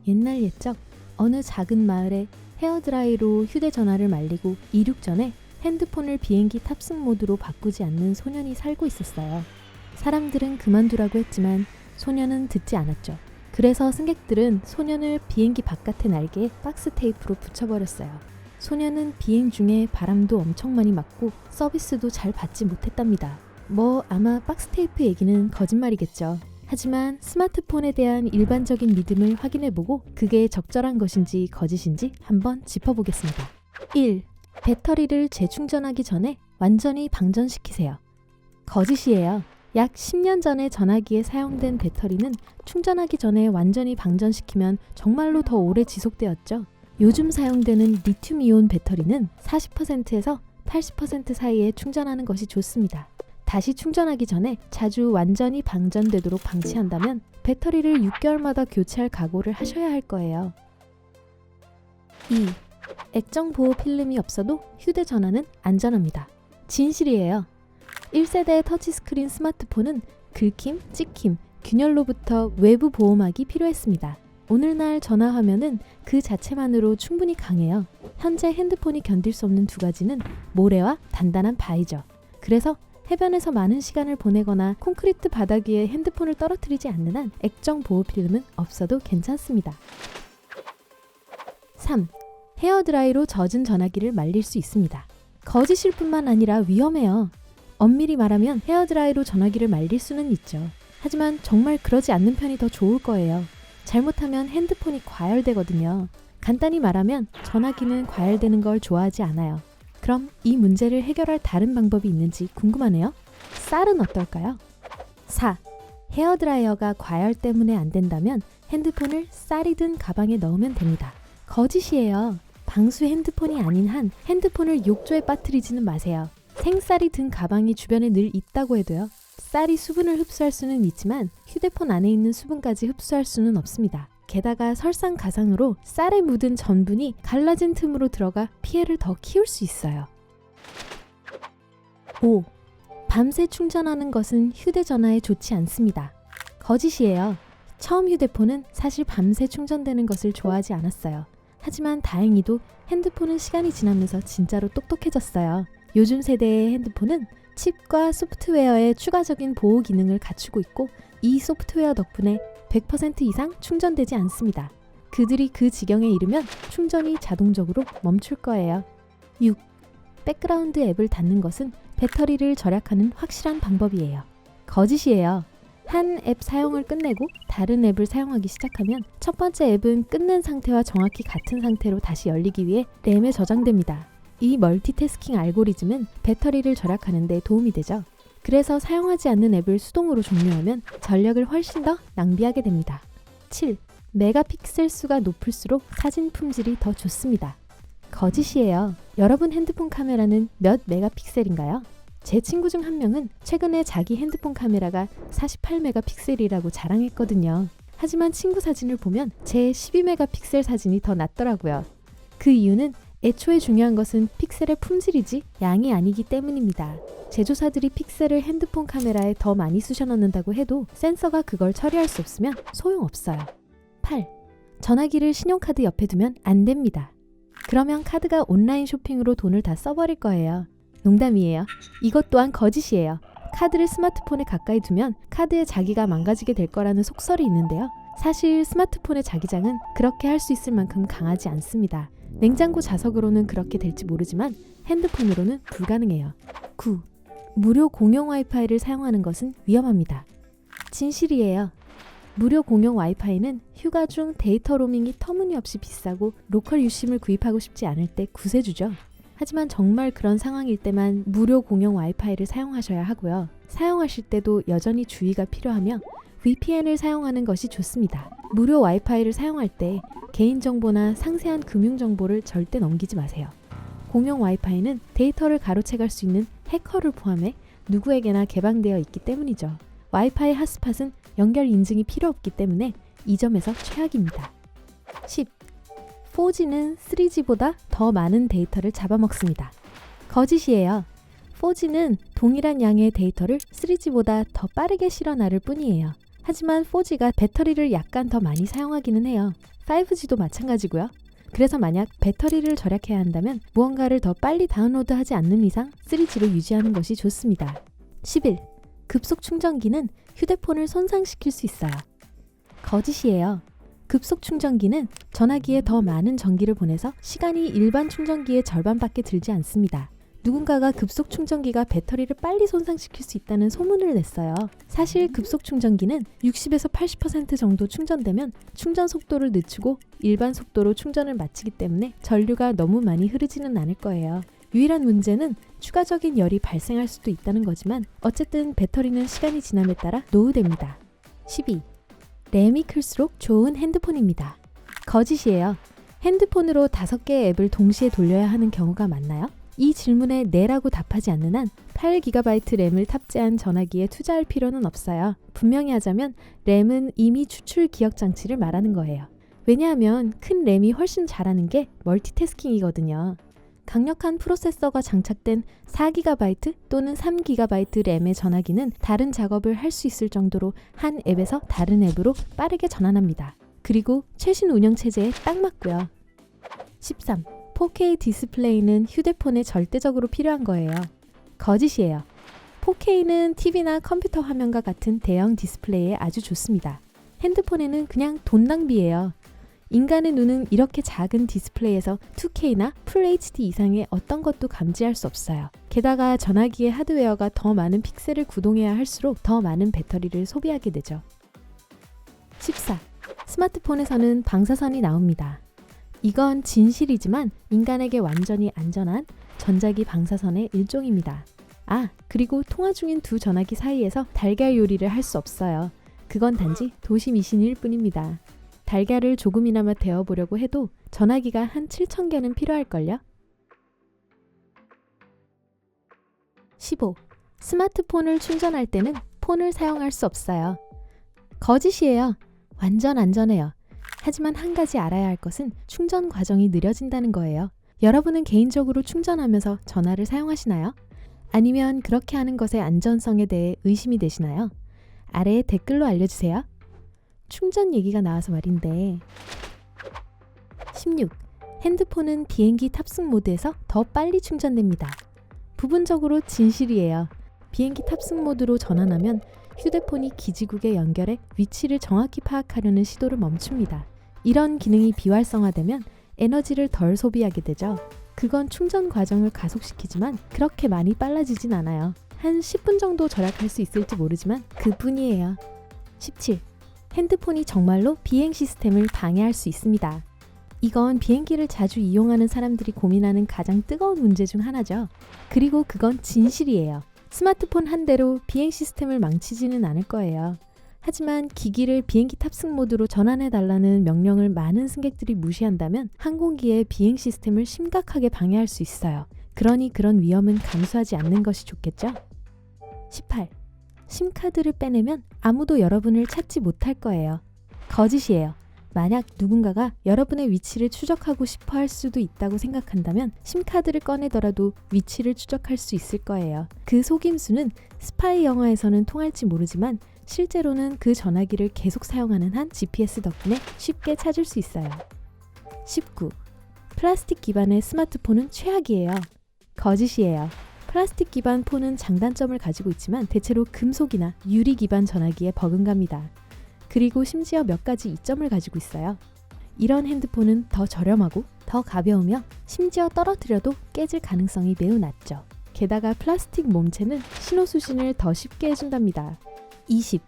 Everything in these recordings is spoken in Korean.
옛날 옛적 어느 작은 마을에 헤어드라이로 휴대전화를 말리고 이륙 전에 핸드폰을 비행기 탑승 모드로 바꾸지 않는 소년이 살고 있었어요. 사람들은 그만두라고 했지만 소년은 듣지 않았죠. 그래서 승객들은 소년을 비행기 바깥의 날개에 박스 테이프로 붙여버렸어요. 소년은 비행 중에 바람도 엄청 많이 맞고 서비스도 잘 받지 못했답니다. 아마 박스 테이프 얘기는 거짓말이겠죠. 하지만 스마트폰에 대한 일반적인 믿음을 확인해보고 그게 적절한 것인지 거짓인지 한번 짚어보겠습니다. 1. 배터리를 재충전하기 전에 완전히 방전시키세요. 거짓이에요. 약 10년 전에 전화기에 사용된 배터리는 충전하기 전에 완전히 방전시키면 정말로 더 오래 지속되었죠. 요즘 사용되는 리튬이온 배터리는 40%에서 80% 사이에 충전하는 것이 좋습니다. 다시 충전하기 전에 자주 완전히 방전되도록 방치한다면 배터리를 6개월마다 교체할 각오를 하셔야 할 거예요. 2. 액정 보호 필름이 없어도 휴대전화는 안전합니다. 진실이에요. 1세대 터치스크린 스마트폰은 긁힘, 찍힘, 균열로부터 외부 보호막이 필요했습니다. 오늘날 전화 화면은 그 자체만으로 충분히 강해요. 현재 핸드폰이 견딜 수 없는 두 가지는 모래와 단단한 바위죠. 그래서 해변에서 많은 시간을 보내거나 콘크리트 바닥 위에 핸드폰을 떨어뜨리지 않는 한 액정 보호 필름은 없어도 괜찮습니다. 3. 헤어드라이로 젖은 전화기를 말릴 수 있습니다. 거짓일 뿐만 아니라 위험해요. 엄밀히 말하면 헤어드라이로 전화기를 말릴 수는 있죠. 하지만 정말 그러지 않는 편이 더 좋을 거예요. 잘못하면 핸드폰이 과열되거든요. 간단히 말하면 전화기는 과열되는 걸 좋아하지 않아요. 그럼 이 문제를 해결할 다른 방법이 있는지 궁금하네요. 쌀은 어떨까요? 4. 헤어드라이어가 과열 때문에 안 된다면 핸드폰을 쌀이 든 가방에 넣으면 됩니다. 거짓이에요. 방수 핸드폰이 아닌 한 핸드폰을 욕조에 빠뜨리지는 마세요. 생쌀이 든 가방이 주변에 늘 있다고 해도요. 쌀이 수분을 흡수할 수는 있지만 휴대폰 안에 있는 수분까지 흡수할 수는 없습니다. 게다가 설상가상으로 쌀에 묻은 전분이 갈라진 틈으로 들어가 피해를 더 키울 수 있어요. 5. 밤새 충전하는 것은 휴대전화에 좋지 않습니다. 거짓이에요. 처음 휴대폰은 사실 밤새 충전되는 것을 좋아하지 않았어요. 하지만 다행히도 핸드폰은 시간이 지나면서 진짜로 똑똑해졌어요. 요즘 세대의 핸드폰은 칩과 소프트웨어의 추가적인 보호 기능을 갖추고 있고 이 소프트웨어 덕분에 100% 이상 충전되지 않습니다. 그들이 그 지경에 이르면 충전이 자동적으로 멈출 거예요. 6. 백그라운드 앱을 닫는 것은 배터리를 절약하는 확실한 방법이에요. 거짓이에요. 한 앱 사용을 끝내고 다른 앱을 사용하기 시작하면 첫 번째 앱은 끝낸 상태와 정확히 같은 상태로 다시 열리기 위해 램에 저장됩니다. 이 멀티태스킹 알고리즘은 배터리를 절약하는 데 도움이 되죠. 그래서 사용하지 않는 앱을 수동으로 종료하면 전력을 훨씬 더 낭비하게 됩니다. 7. 메가픽셀 수가 높을수록 사진 품질이 더 좋습니다. 거짓이에요. 여러분 핸드폰 카메라는 몇 메가픽셀인가요? 제 친구 중 한 명은 최근에 자기 핸드폰 카메라가 48메가픽셀이라고 자랑했거든요. 하지만 친구 사진을 보면 제 12메가픽셀 사진이 더 낫더라고요. 그 이유는 애초에 중요한 것은 픽셀의 품질이지 양이 아니기 때문입니다. 제조사들이 픽셀을 핸드폰 카메라에 더 많이 쑤셔 넣는다고 해도 센서가 그걸 처리할 수 없으면 소용없어요. 8. 전화기를 신용카드 옆에 두면 안 됩니다. 그러면 카드가 온라인 쇼핑으로 돈을 다 써버릴 거예요. 농담이에요. 이것 또한 거짓이에요. 카드를 스마트폰에 가까이 두면 카드의 자기가 망가지게 될 거라는 속설이 있는데요. 사실 스마트폰의 자기장은 그렇게 할 수 있을 만큼 강하지 않습니다. 냉장고 자석으로는 그렇게 될지 모르지만 핸드폰으로는 불가능해요. 9. 무료 공용 와이파이를 사용하는 것은 위험합니다. 진실이에요. 무료 공용 와이파이는 휴가 중 데이터 로밍이 터무니없이 비싸고 로컬 유심을 구입하고 싶지 않을 때 구세주죠. 하지만 정말 그런 상황일 때만 무료 공용 와이파이를 사용하셔야 하고요. 사용하실 때도 여전히 주의가 필요하며 VPN을 사용하는 것이 좋습니다. 무료 와이파이를 사용할 때 개인정보나 상세한 금융정보를 절대 넘기지 마세요. 공용 와이파이는 데이터를 가로채갈 수 있는 해커를 포함해 누구에게나 개방되어 있기 때문이죠. 와이파이 핫스팟은 연결 인증이 필요 없기 때문에 이 점에서 최악입니다. 10. 4G는 3G보다 더 많은 데이터를 잡아먹습니다. 거짓이에요. 4G는 동일한 양의 데이터를 3G보다 더 빠르게 실어 나를 뿐이에요. 하지만 4G가 배터리를 약간 더 많이 사용하기는 해요. 5G도 마찬가지고요. 그래서 만약 배터리를 절약해야 한다면 무언가를 더 빨리 다운로드하지 않는 이상 3G로 유지하는 것이 좋습니다. 11. 급속 충전기는 휴대폰을 손상시킬 수 있어요. 거짓이에요. 급속 충전기는 전화기에 더 많은 전기를 보내서 시간이 일반 충전기의 절반밖에 들지 않습니다. 누군가가 급속 충전기가 배터리를 빨리 손상시킬 수 있다는 소문을 냈어요. 사실 급속 충전기는 60에서 80% 정도 충전되면 충전 속도를 늦추고 일반 속도로 충전을 마치기 때문에 전류가 너무 많이 흐르지는 않을 거예요. 유일한 문제는 추가적인 열이 발생할 수도 있다는 거지만 어쨌든 배터리는 시간이 지남에 따라 노후됩니다. 12. 램이 클수록 좋은 핸드폰입니다. 거짓이에요. 핸드폰으로 5개의 앱을 동시에 돌려야 하는 경우가 많나요? 이 질문에 네라고 답하지 않는 한 8GB 램을 탑재한 전화기에 투자할 필요는 없어요. 분명히 하자면 램은 이미 추출 기억 장치를 말하는 거예요. 왜냐하면 큰 램이 훨씬 잘하는 게 멀티태스킹이거든요. 강력한 프로세서가 장착된 4GB 또는 3GB 램의 전화기는 다른 작업을 할 수 있을 정도로 한 앱에서 다른 앱으로 빠르게 전환합니다. 그리고 최신 운영체제에 딱 맞고요. 13. 4K 디스플레이는 휴대폰에 절대적으로 필요한 거예요. 거짓이에요. 4K는 TV나 컴퓨터 화면과 같은 대형 디스플레이에 아주 좋습니다. 핸드폰에는 그냥 돈 낭비예요. 인간의 눈은 이렇게 작은 디스플레이에서 2K나 풀 HD 이상의 어떤 것도 감지할 수 없어요. 게다가 전화기의 하드웨어가 더 많은 픽셀을 구동해야 할수록 더 많은 배터리를 소비하게 되죠. 14. 스마트폰에서는 방사선이 나옵니다. 이건 진실이지만 인간에게 완전히 안전한 전자기 방사선의 일종입니다. 그리고 통화 중인 두 전화기 사이에서 달걀 요리를 할 수 없어요. 그건 단지 도시 미신일 뿐입니다. 달걀을 조금이나마 데워보려고 해도 전화기가 한 7,000개는 필요할걸요? 15. 스마트폰을 충전할 때는 폰을 사용할 수 없어요. 거짓이에요. 완전 안전해요. 하지만 한 가지 알아야 할 것은 충전 과정이 느려진다는 거예요. 여러분은 개인적으로 충전하면서 전화를 사용하시나요? 아니면 그렇게 하는 것의 안전성에 대해 의심이 되시나요? 아래에 댓글로 알려주세요. 충전 얘기가 나와서 말인데 16. 핸드폰은 비행기 탑승 모드에서 더 빨리 충전됩니다. 부분적으로 진실이에요. 비행기 탑승 모드로 전환하면 휴대폰이 기지국에 연결해 위치를 정확히 파악하려는 시도를 멈춥니다. 이런 기능이 비활성화되면 에너지를 덜 소비하게 되죠. 그건 충전 과정을 가속시키지만 그렇게 많이 빨라지진 않아요. 한 10분 정도 절약할 수 있을지 모르지만 그뿐이에요. 17. 핸드폰이 정말로 비행 시스템을 방해할 수 있습니다. 이건 비행기를 자주 이용하는 사람들이 고민하는 가장 뜨거운 문제 중 하나죠. 그리고 그건 진실이에요. 스마트폰 한 대로 비행 시스템을 망치지는 않을 거예요. 하지만 기기를 비행기 탑승 모드로 전환해달라는 명령을 많은 승객들이 무시한다면 항공기의 비행 시스템을 심각하게 방해할 수 있어요. 그러니 그런 위험은 감수하지 않는 것이 좋겠죠? 18. 심카드를 빼내면 아무도 여러분을 찾지 못할 거예요. 거짓이에요. 만약 누군가가 여러분의 위치를 추적하고 싶어 할 수도 있다고 생각한다면 심카드를 꺼내더라도 위치를 추적할 수 있을 거예요. 그 속임수는 스파이 영화에서는 통할지 모르지만 실제로는 그 전화기를 계속 사용하는 한 GPS 덕분에 쉽게 찾을 수 있어요. 19. 플라스틱 기반의 스마트폰은 최악이에요. 거짓이에요. 플라스틱 기반 폰은 장단점을 가지고 있지만 대체로 금속이나 유리 기반 전화기에 버금갑니다. 그리고 심지어 몇 가지 이점을 가지고 있어요. 이런 핸드폰은 더 저렴하고 더 가벼우며 심지어 떨어뜨려도 깨질 가능성이 매우 낮죠. 게다가 플라스틱 몸체는 신호 수신을 더 쉽게 해준답니다. 20.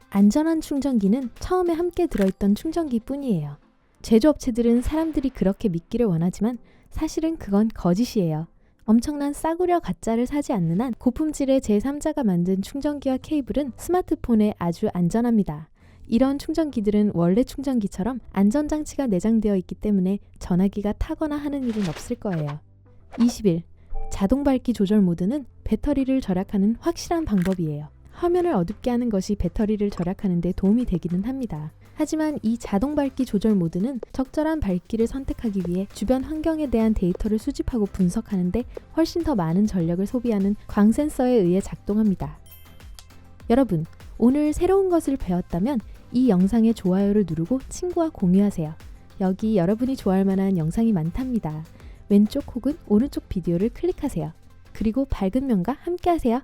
안전한 충전기는 처음에 함께 들어있던 충전기 뿐이에요. 제조업체들은 사람들이 그렇게 믿기를 원하지만 사실은 그건 거짓이에요. 엄청난 싸구려 가짜를 사지 않는 한 고품질의 제3자가 만든 충전기와 케이블은 스마트폰에 아주 안전합니다. 이런 충전기들은 원래 충전기처럼 안전장치가 내장되어 있기 때문에 전화기가 타거나 하는 일은 없을 거예요. 21. 자동 밝기 조절 모드는 배터리를 절약하는 확실한 방법이에요. 화면을 어둡게 하는 것이 배터리를 절약하는 데 도움이 되기는 합니다. 하지만 이 자동 밝기 조절 모드는 적절한 밝기를 선택하기 위해 주변 환경에 대한 데이터를 수집하고 분석하는 데 훨씬 더 많은 전력을 소비하는 광 센서에 의해 작동합니다. 여러분, 오늘 새로운 것을 배웠다면 이 영상에 좋아요를 누르고 친구와 공유하세요. 여기 여러분이 좋아할 만한 영상이 많답니다. 왼쪽 혹은 오른쪽 비디오를 클릭하세요. 그리고 밝은 면과 함께 하세요.